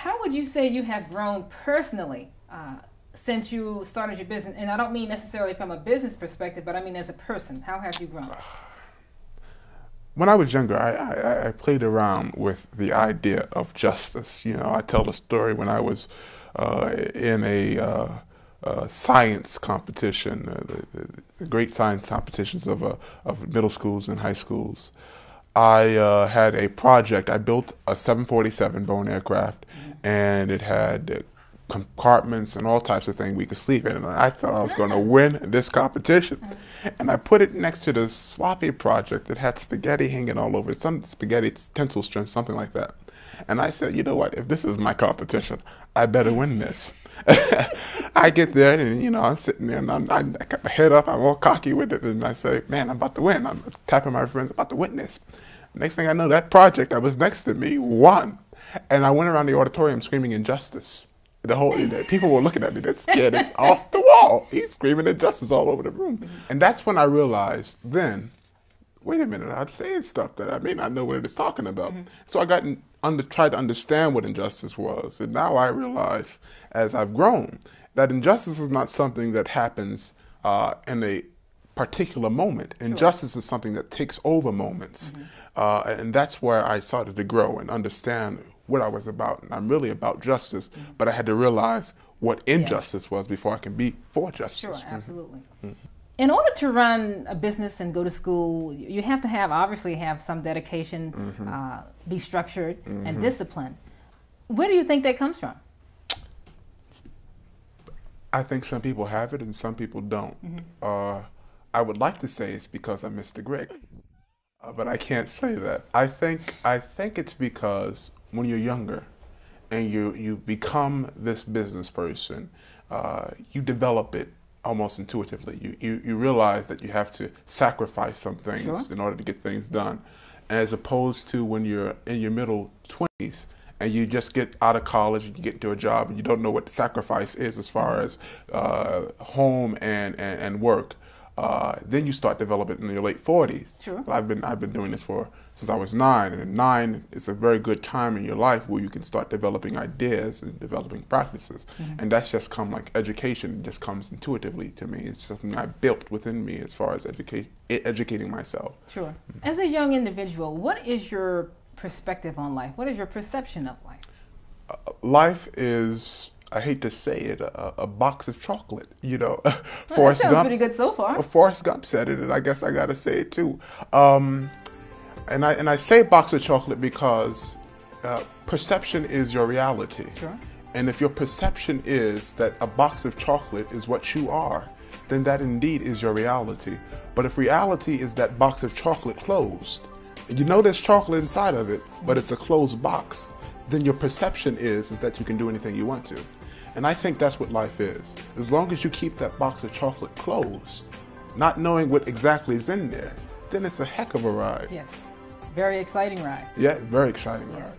How would you say you have grown personally since you started your business? And I don't mean necessarily from a business perspective, but I mean as a person. How have you grown? When I was younger, I played around with the idea of justice. You know, I tell the story when I was in a science competition, the great science competitions of middle schools and high schools. I had a project. I built a 747 Boeing aircraft, and it had compartments and all types of things we could sleep in. And I thought I was going to win this competition. And I put it next to this sloppy project that had spaghetti hanging all over it, some spaghetti tensile strength, something like that. And I said, you know what, if this is my competition, I better win this. I get there and, you know, I'm sitting there and I got my head up, I'm all cocky with it. And I say, man, I'm about to win. I'm tapping my friends, about to win this. Next thing I know, that project that was next to me won. And I went around the auditorium screaming injustice. The whole people were looking at me. That scared us off the wall. He's screaming injustice all over the room, and that's when I realized. Then, wait a minute. I'm saying stuff that I may not know what it's talking about. So I got tried to understand what injustice was, and now I realize, as I've grown, that injustice is not something that happens in a particular moment. Sure. Injustice is something that takes over moments, and that's where I started to grow and understand what I was about. And I'm really about justice, but I had to realize what injustice was before I can be for justice. Sure, absolutely. In order to run a business and go to school, you have to obviously have some dedication, be structured, and discipline. Where do you think that comes from? I think some people have it and some people don't. I would like to say it's because I'm Mr. Griggs, but I can't say that. I think it's because when you're younger and you become this business person, you develop it almost intuitively. You realize that you have to sacrifice some things in order to get things done, as opposed to when you're in your middle 20s and you just get out of college and you get into a job and you don't know what sacrifice is as far as home and work. Then you start developing in your late 40s. Sure. I've been doing this since I was 9, and 9 is a very good time in your life where you can start developing ideas and developing practices. And that's just come like education. It just comes intuitively to me. It's something I built within me as far as educating myself. Sure. As a young individual, what is your perspective on life? What is your perception of life? Life is, I hate to say it, a box of chocolate, you know. Well, Forrest Gump, pretty good so far. Forrest Gump said it, and I guess I got to say it too. And I say box of chocolate because perception is your reality. Sure. And if your perception is that a box of chocolate is what you are, then that indeed is your reality. But if reality is that box of chocolate closed, and you know there's chocolate inside of it, but it's a closed box, then your perception is that you can do anything you want to. And I think that's what life is. As long as you keep that box of chocolate closed, not knowing what exactly is in there, then it's a heck of a ride. Yes. Very exciting ride. Yeah, very exciting ride.